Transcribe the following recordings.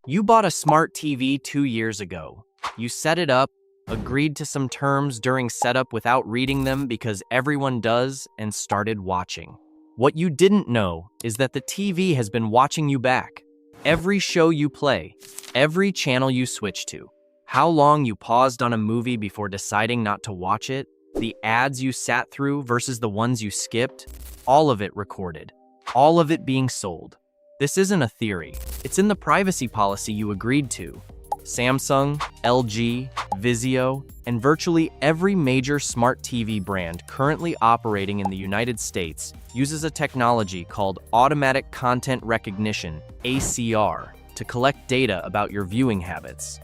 You bought a smart TV 2 years ago. You set it up, agreed to some terms during setup without reading them because everyone does, and started watching. What you didn't know is that the TV has been watching you back. Every show you play, every channel you switch to, how long you paused on a movie before deciding not to watch it, the ads you sat through versus the ones you skipped, all of it recorded, all of it being sold. This isn't a theory. It's in the privacy policy you agreed to. Samsung, LG, Vizio, and virtually every major smart TV brand currently operating in the United States uses a technology called automatic content recognition, ACR, to collect data about your viewing habits.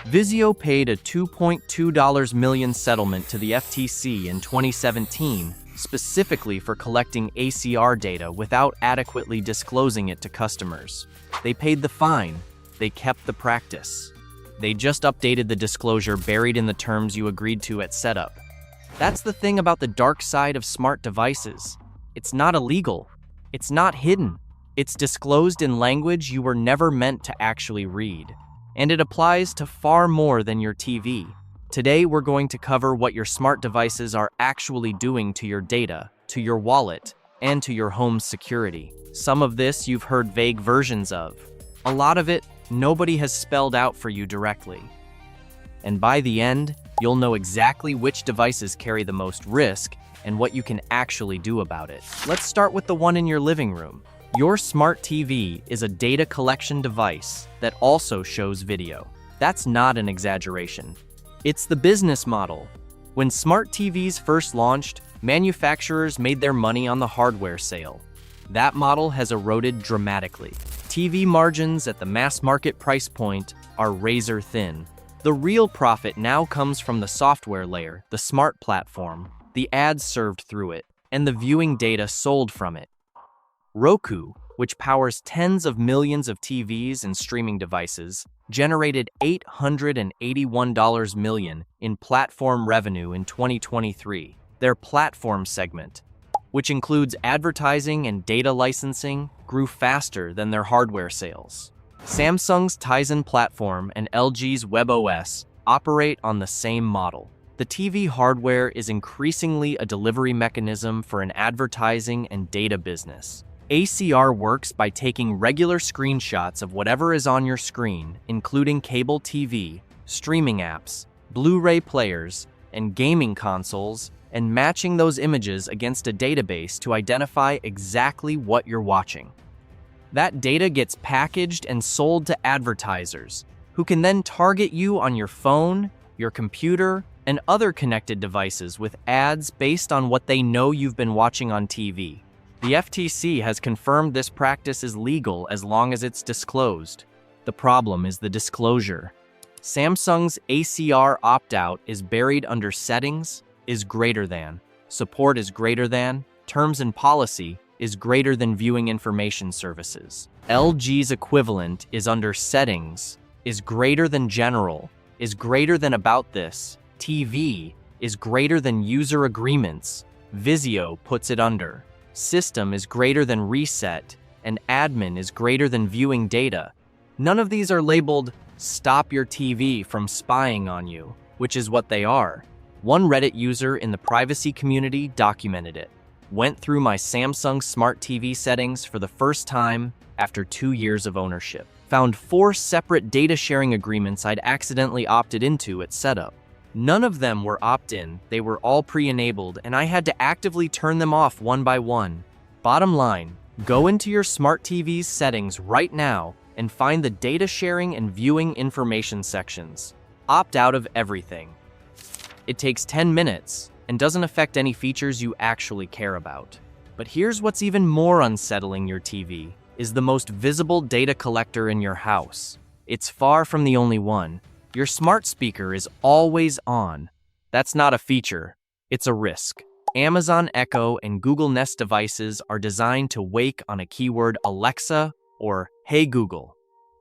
Vizio paid a $2.2 million settlement to the FTC in 2017 specifically for collecting ACR data without adequately disclosing it to customers. They paid the fine. They kept the practice. They just updated the disclosure buried in the terms you agreed to at setup. That's the thing about the dark side of smart devices. It's not illegal. It's not hidden. It's disclosed in language you were never meant to actually read. And it applies to far more than your TV. Today, we're going to cover what your smart devices are actually doing to your data, to your wallet, and to your home's security. Some of this you've heard vague versions of. A lot of it, nobody has spelled out for you directly. And by the end, you'll know exactly which devices carry the most risk and what you can actually do about it. Let's start with the one in your living room. Your smart TV is a data collection device that also shows video. That's not an exaggeration. It's the business model. When smart TVs first launched, manufacturers made their money on the hardware sale. That model has eroded dramatically. TV margins at the mass market price point are razor thin. The real profit now comes from the software layer, the smart platform, the ads served through it, and the viewing data sold from it. Roku, which powers tens of millions of TVs and streaming devices, generated $881 million in platform revenue in 2023. Their platform segment, which includes advertising and data licensing, grew faster than their hardware sales. Samsung's Tizen platform and LG's WebOS operate on the same model. The TV hardware is increasingly a delivery mechanism for an advertising and data business. ACR works by taking regular screenshots of whatever is on your screen, including cable TV, streaming apps, Blu-ray players, and gaming consoles, and matching those images against a database to identify exactly what you're watching. That data gets packaged and sold to advertisers, who can then target you on your phone, your computer, and other connected devices with ads based on what they know you've been watching on TV. The FTC has confirmed this practice is legal as long as it's disclosed. The problem is the disclosure. Samsung's ACR opt-out is buried under Settings, is greater than, Support is greater than, Terms and Policy is greater than Viewing Information Services. LG's equivalent is under Settings, is greater than General, is greater than About This, TV is greater than User Agreements. Vizio puts it under System is greater than Reset, and Admin is greater than Viewing Data. None of these are labeled Stop Your TV from Spying on You, which is what they are. One Reddit user in the privacy community documented it. Went through my Samsung Smart TV settings for the first time after 2 years of ownership. Found 4 separate data sharing agreements I'd accidentally opted into at setup. None of them were opt-in, they were all pre-enabled, and I had to actively turn them off one by one. Bottom line, go into your smart TV's settings right now and find the data sharing and viewing information sections. Opt out of everything. It takes 10 minutes and doesn't affect any features you actually care about. But here's what's even more unsettling: your TV is the most visible data collector in your house. It's far from the only one. Your smart speaker is always on. That's not a feature, it's a risk. Amazon Echo and Google Nest devices are designed to wake on a keyword Alexa or Hey Google.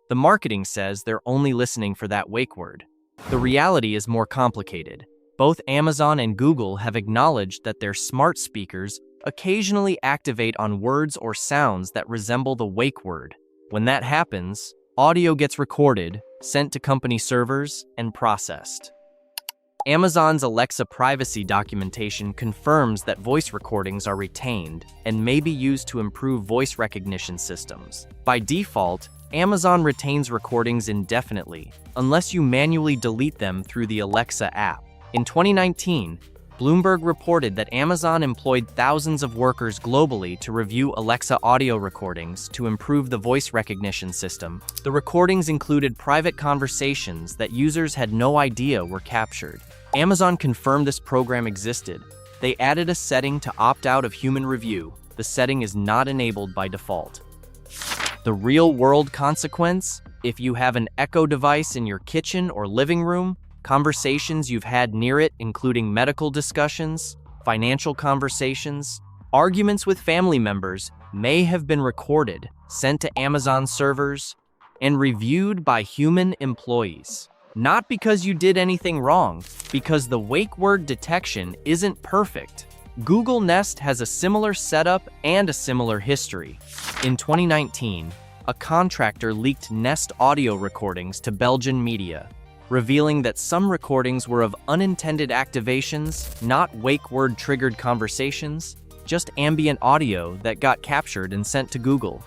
The marketing says they're only listening for that wake word. The reality is more complicated. Both Amazon and Google have acknowledged that their smart speakers occasionally activate on words or sounds that resemble the wake word. When that happens, Audio gets recorded, sent to company servers, and processed. Amazon's Alexa privacy documentation confirms that voice recordings are retained and may be used to improve voice recognition systems. By default, Amazon retains recordings indefinitely, unless you manually delete them through the Alexa app. In 2019, Bloomberg reported that Amazon employed thousands of workers globally to review Alexa audio recordings to improve the voice recognition system. The recordings included private conversations that users had no idea were captured. Amazon confirmed this program existed. They added a setting to opt out of human review. The setting is not enabled by default. The real-world consequence? If you have an Echo device in your kitchen or living room, conversations you've had near it, including medical discussions, financial conversations, arguments with family members, may have been recorded, sent to Amazon servers, and reviewed by human employees. Not because you did anything wrong, because the wake word detection isn't perfect. Google Nest has a similar setup and a similar history. In 2019, a contractor leaked Nest audio recordings to Belgian media, revealing that some recordings were of unintended activations, not wake word-triggered conversations, just ambient audio that got captured and sent to Google.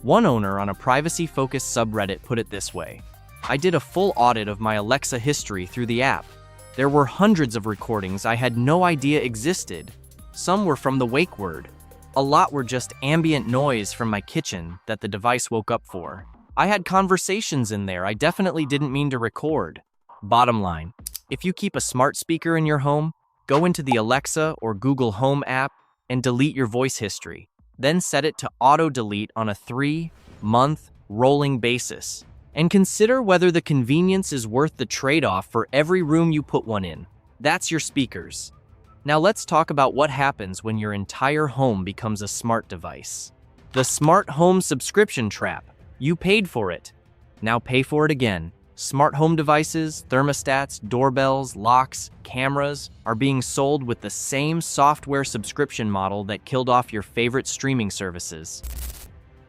One owner on a privacy-focused subreddit put it this way: "I did a full audit of my Alexa history through the app. There were hundreds of recordings I had no idea existed. Some were from the wake word. A lot were just ambient noise from my kitchen that the device woke up for. I had conversations in there I definitely didn't mean to record." Bottom line, if you keep a smart speaker in your home, go into the Alexa or Google Home app and delete your voice history. Then set it to auto-delete on a 3-month rolling basis. And consider whether the convenience is worth the trade-off for every room you put one in. That's your speakers. Now let's talk about what happens when your entire home becomes a smart device. The smart home subscription trap. You paid for it. Now pay for it again. Smart home devices, thermostats, doorbells, locks, cameras are being sold with the same software subscription model that killed off your favorite streaming services.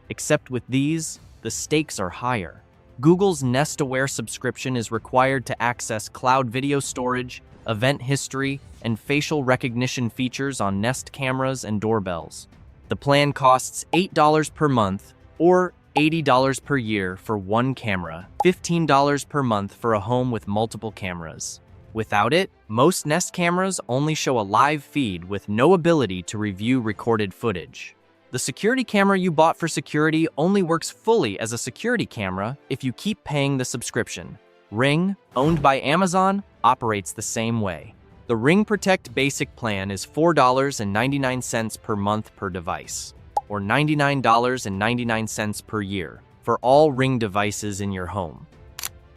Except with these, the stakes are higher. Google's Nest Aware subscription is required to access cloud video storage, event history, and facial recognition features on Nest cameras and doorbells. The plan costs $8 per month or $80 per year for one camera, $15 per month for a home with multiple cameras. Without it, most Nest cameras only show a live feed with no ability to review recorded footage. The security camera you bought for security only works fully as a security camera if you keep paying the subscription. Ring, owned by Amazon, operates the same way. The Ring Protect Basic plan is $4.99 per month per device, or $99.99 per year for all Ring devices in your home.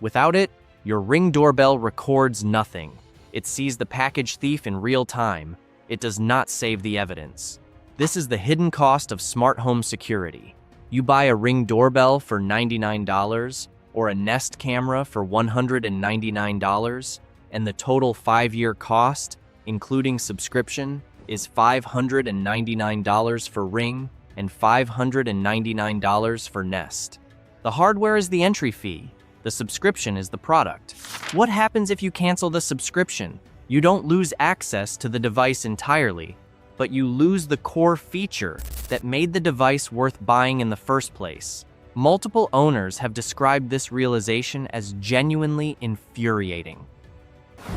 Without it, your Ring doorbell records nothing. It sees the package thief in real time. It does not save the evidence. This is the hidden cost of smart home security. You buy a Ring doorbell for $99 or a Nest camera for $199, and the total 5-year cost, including subscription, is $599 for Ring and $599 for Nest. The hardware is the entry fee. The subscription is the product. What happens if you cancel the subscription? You don't lose access to the device entirely, but you lose the core feature that made the device worth buying in the first place. Multiple owners have described this realization as genuinely infuriating.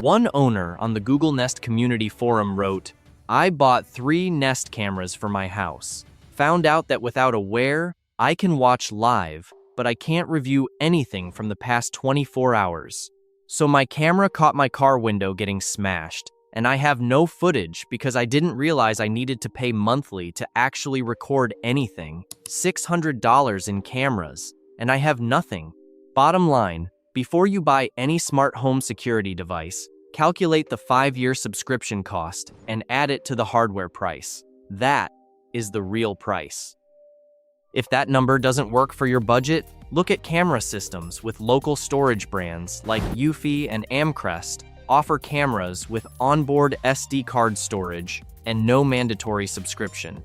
One owner on the Google Nest community forum wrote, "I bought 3 Nest cameras for my house. Found out that without Aware, I can watch live, but I can't review anything from the past 24 hours. So my camera caught my car window getting smashed, and I have no footage because I didn't realize I needed to pay monthly to actually record anything. $600 in cameras, and I have nothing." Bottom line, before you buy any smart home security device, calculate the 5-year subscription cost and add it to the hardware price. That is the real price. If that number doesn't work for your budget, look at camera systems with local storage brands like Eufy and Amcrest offer cameras with onboard SD card storage and no mandatory subscription.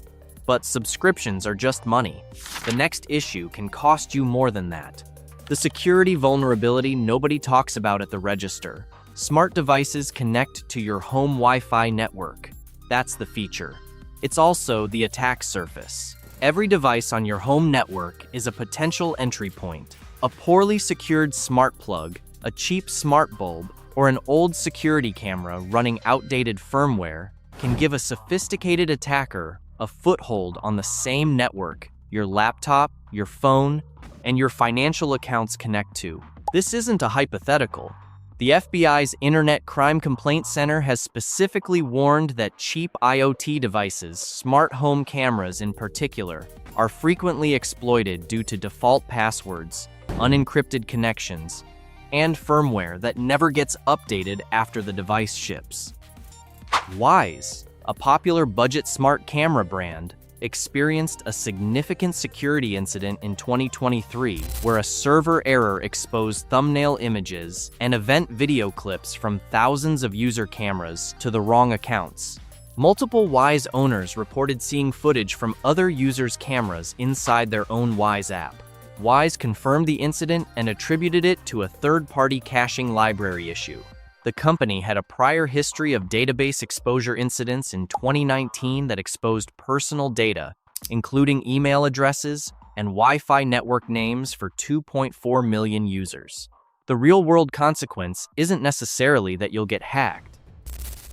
But subscriptions are just money. The next issue can cost you more than that. The security vulnerability nobody talks about at the register. Smart devices connect to your home Wi-Fi network. That's the feature. It's also the attack surface. Every device on your home network is a potential entry point. A poorly secured smart plug, a cheap smart bulb, or an old security camera running outdated firmware can give a sophisticated attacker a foothold on the same network your laptop, your phone, and your financial accounts connect to. This isn't a hypothetical. The FBI's Internet Crime Complaint Center has specifically warned that cheap IoT devices, smart home cameras in particular, are frequently exploited due to default passwords, unencrypted connections, and firmware that never gets updated after the device ships. Wyze, a popular budget smart camera brand, experienced a significant security incident in 2023 where a server error exposed thumbnail images and event video clips from thousands of user cameras to the wrong accounts. Multiple Wyze owners reported seeing footage from other users' cameras inside their own Wyze app. Wyze confirmed the incident and attributed it to a third-party caching library issue. The company had a prior history of database exposure incidents in 2019 that exposed personal data, including email addresses and Wi-Fi network names for 2.4 million users. The real-world consequence isn't necessarily that you'll get hacked.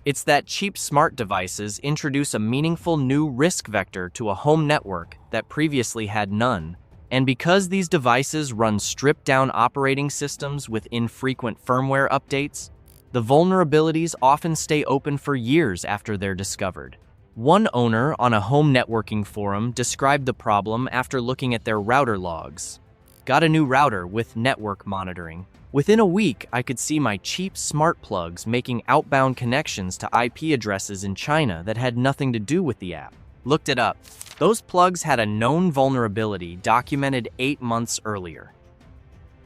It's that cheap smart devices introduce a meaningful new risk vector to a home network that previously had none. And because these devices run stripped-down operating systems with infrequent firmware updates, the vulnerabilities often stay open for years after they're discovered. One owner on a home networking forum described the problem after looking at their router logs. Got a new router with network monitoring. Within a week, I could see my cheap smart plugs making outbound connections to IP addresses in China that had nothing to do with the app. Looked it up. Those plugs had a known vulnerability documented 8 months earlier.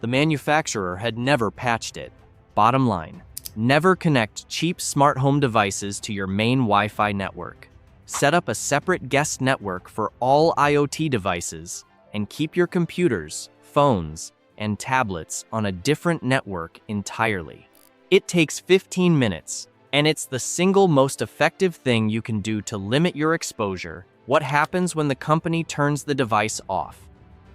The manufacturer had never patched it. Bottom line, never connect cheap smart home devices to your main Wi-Fi network. Set up a separate guest network for all IoT devices and keep your computers, phones, and tablets on a different network entirely. It takes 15 minutes, and it's the single most effective thing you can do to limit your exposure. What happens when the company turns the device off?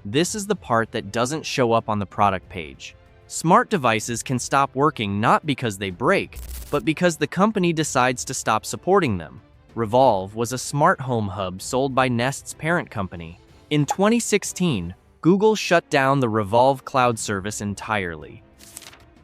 This is the part that doesn't show up on the product page. Smart devices can stop working not because they break, but because the company decides to stop supporting them. Revolve was a smart home hub sold by Nest's parent company. In 2016, Google shut down the Revolve cloud service entirely.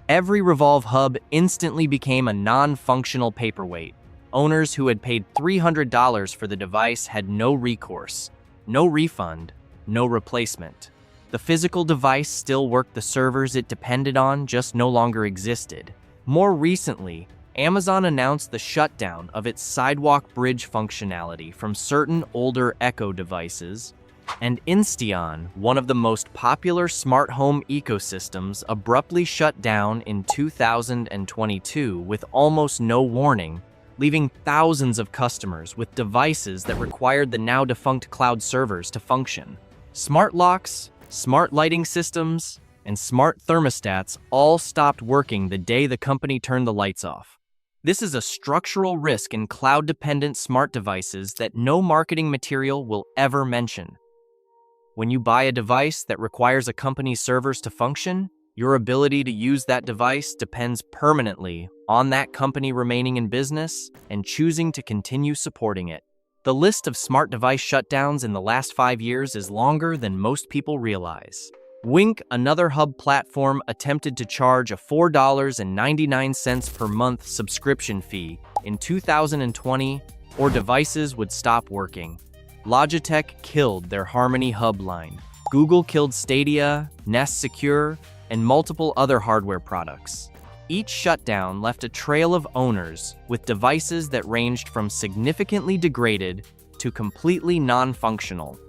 Every Revolve hub instantly became a non-functional paperweight. Owners who had paid $300 for the device had no recourse, no refund, no replacement. The physical device still worked, the servers it depended on just no longer existed. More recently, Amazon announced the shutdown of its Sidewalk Bridge functionality from certain older Echo devices, and Insteon, one of the most popular smart home ecosystems, abruptly shut down in 2022 with almost no warning, leaving thousands of customers with devices that required the now-defunct cloud servers to function. Smart locks, smart lighting systems, and smart thermostats all stopped working the day the company turned the lights off. This is a structural risk in cloud-dependent smart devices that no marketing material will ever mention. When you buy a device that requires a company's servers to function, your ability to use that device depends permanently on that company remaining in business and choosing to continue supporting it. The list of smart device shutdowns in the last 5 years is longer than most people realize. Wink, another hub platform, attempted to charge a $4.99 per month subscription fee in 2020, or devices would stop working. Logitech killed their Harmony Hub line. Google killed Stadia, Nest Secure, and multiple other hardware products. Each shutdown left a trail of owners with devices that ranged from significantly degraded to completely non-functional.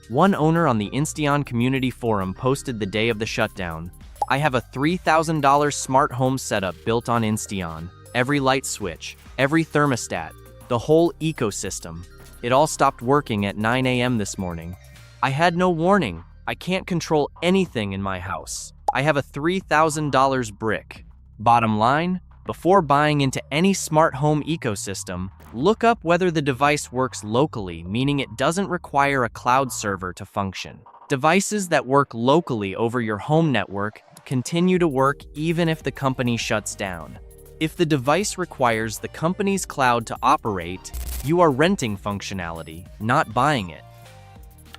One owner on the Insteon community forum posted the day of the shutdown, "I have a $3,000 smart home setup built on Insteon. Every light switch, every thermostat, the whole ecosystem. It all stopped working at 9 a.m. this morning. I had no warning. I can't control anything in my house. I have a $3,000 brick. Bottom line, before buying into any smart home ecosystem, look up whether the device works locally, meaning it doesn't require a cloud server to function. Devices that work locally over your home network continue to work even if the company shuts down. If the device requires the company's cloud to operate, you are renting functionality, not buying it.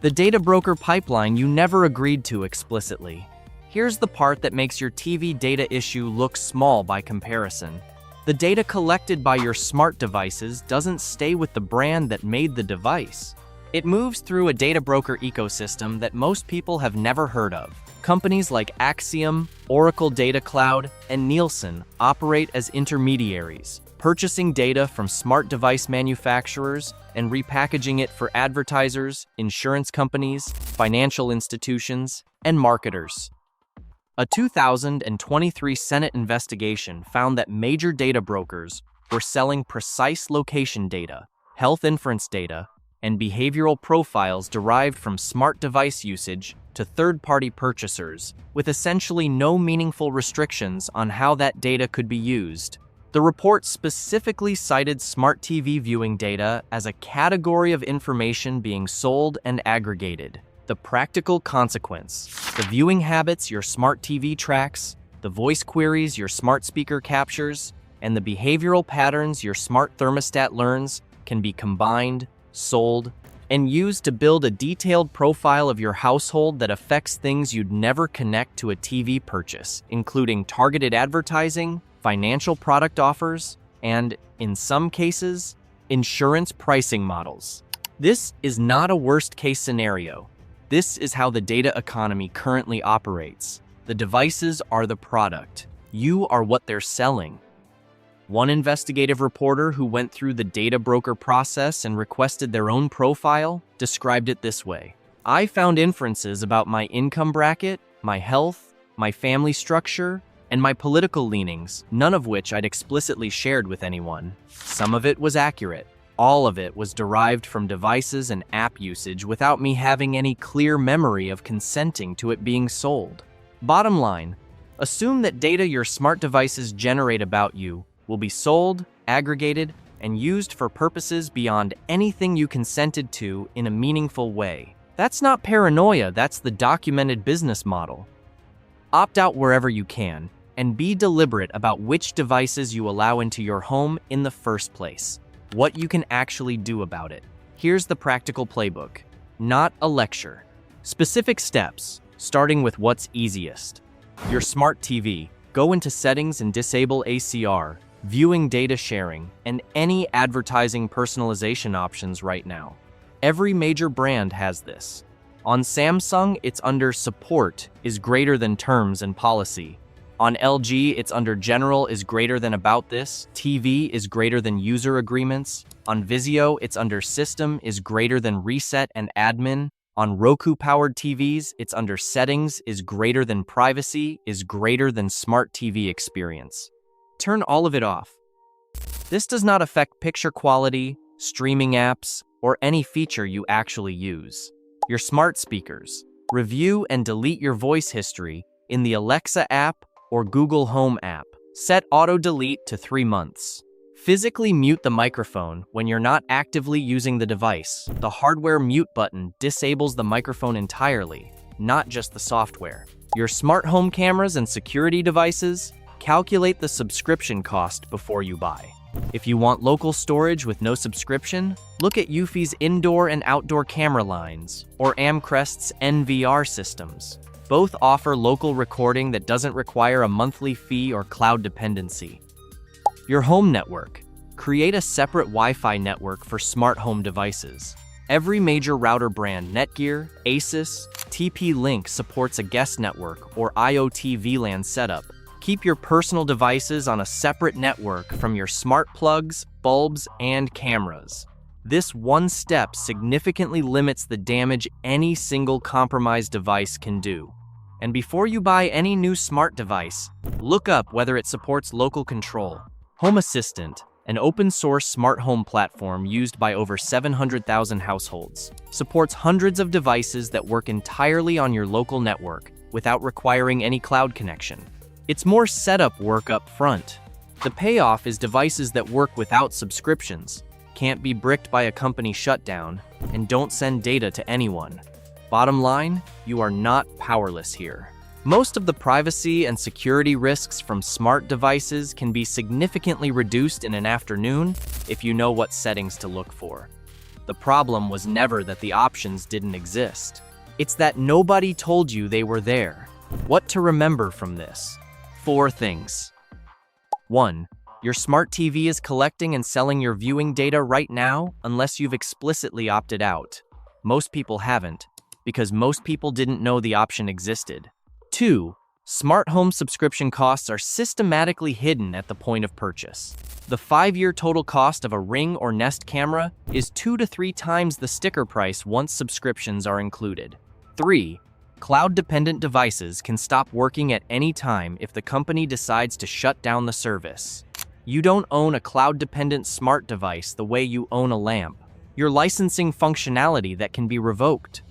The data broker pipeline you never agreed to explicitly. Here's the part that makes your TV data issue look small by comparison. The data collected by your smart devices doesn't stay with the brand that made the device. It moves through a data broker ecosystem that most people have never heard of. Companies like Axiom, Oracle Data Cloud, and Nielsen operate as intermediaries, purchasing data from smart device manufacturers and repackaging it for advertisers, insurance companies, financial institutions, and marketers. A 2023 Senate investigation found that major data brokers were selling precise location data, health inference data, and behavioral profiles derived from smart device usage to third-party purchasers, with essentially no meaningful restrictions on how that data could be used. The report specifically cited smart TV viewing data as a category of information being sold and aggregated. The practical consequence: the viewing habits your smart TV tracks, the voice queries your smart speaker captures, and the behavioral patterns your smart thermostat learns can be combined, sold, and used to build a detailed profile of your household that affects things you'd never connect to a TV purchase, including targeted advertising, financial product offers, and, in some cases, insurance pricing models. This is not a worst-case scenario. This is how the data economy currently operates. The devices are the product. You are what they're selling. One investigative reporter who went through the data broker process and requested their own profile described it this way: "I found inferences about my income bracket, my health, my family structure, and my political leanings, none of which I'd explicitly shared with anyone. Some of it was accurate. All of it was derived from devices and app usage without me having any clear memory of consenting to it being sold." Bottom line, assume that data your smart devices generate about you will be sold, aggregated, and used for purposes beyond anything you consented to in a meaningful way. That's not paranoia, that's the documented business model. Opt out wherever you can, and be deliberate about which devices you allow into your home in the first place. What you can actually do about it. Here's the practical playbook, not a lecture. Specific steps, starting with what's easiest. Your smart TV. Go into settings and disable ACR, viewing data sharing, and any advertising personalization options right now. Every major brand has this. On Samsung, it's under Support is greater than Terms and Policy. On LG, it's under General is greater than About This. TV is greater than User Agreements. On Vizio, it's under System is greater than Reset and Admin. On Roku-powered TVs, it's under Settings is greater than Privacy is greater than Smart TV Experience. Turn all of it off. This does not affect picture quality, streaming apps, or any feature you actually use. Your smart speakers. Review and delete your voice history in the Alexa app or Google Home app. Set auto-delete to 3 months. Physically mute the microphone when you're not actively using the device. The hardware mute button disables the microphone entirely, not just the software. Your smart home cameras and security devices. Calculate the subscription cost before you buy. If you want local storage with no subscription, look at Eufy's indoor and outdoor camera lines or Amcrest's NVR systems. Both offer local recording that doesn't require a monthly fee or cloud dependency. Your home network. Create a separate Wi-Fi network for smart home devices. Every major router brand, Netgear, Asus, TP-Link supports a guest network or IoT VLAN setup. Keep your personal devices on a separate network from your smart plugs, bulbs, and cameras. This one step significantly limits the damage any single compromised device can do. And before you buy any new smart device, look up whether it supports local control. Home Assistant. an open-source smart home platform used by over 700,000 households, supports hundreds of devices that work entirely on your local network without requiring any cloud connection. It's more setup work up front. The payoff is devices that work without subscriptions, can't be bricked by a company shutdown, and don't send data to anyone. Bottom line, you are not powerless here. Most of the privacy and security risks from smart devices can be significantly reduced in an afternoon if you know what settings to look for. The problem was never that the options didn't exist. It's that nobody told you they were there. What to remember from this? 4 things. 1. Your smart TV is collecting and selling your viewing data right now unless you've explicitly opted out. Most people haven't, because most people didn't know the option existed. 2. Smart home subscription costs are systematically hidden at the point of purchase. The 5-year total cost of a Ring or Nest camera is 2 to 3 times the sticker price once subscriptions are included. 3. Cloud-dependent devices can stop working at any time if the company decides to shut down the service. You don't own a cloud-dependent smart device the way you own a lamp. You're licensing functionality that can be revoked.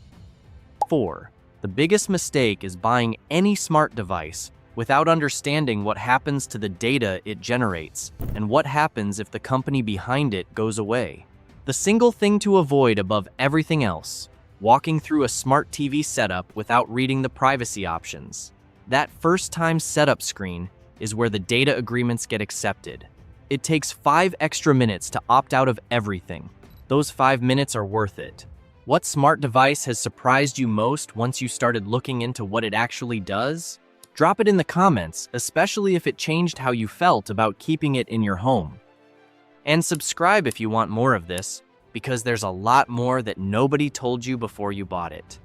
4. The biggest mistake is buying any smart device without understanding what happens to the data it generates and what happens if the company behind it goes away. The single thing to avoid above everything else: walking through a smart TV setup without reading the privacy options. That first-time setup screen is where the data agreements get accepted. It takes 5 extra minutes to opt out of everything. Those 5 minutes are worth it. What smart device has surprised you most once you started looking into what it actually does? Drop it in the comments, especially if it changed how you felt about keeping it in your home. And subscribe if you want more of this, because there's a lot more that nobody told you before you bought it.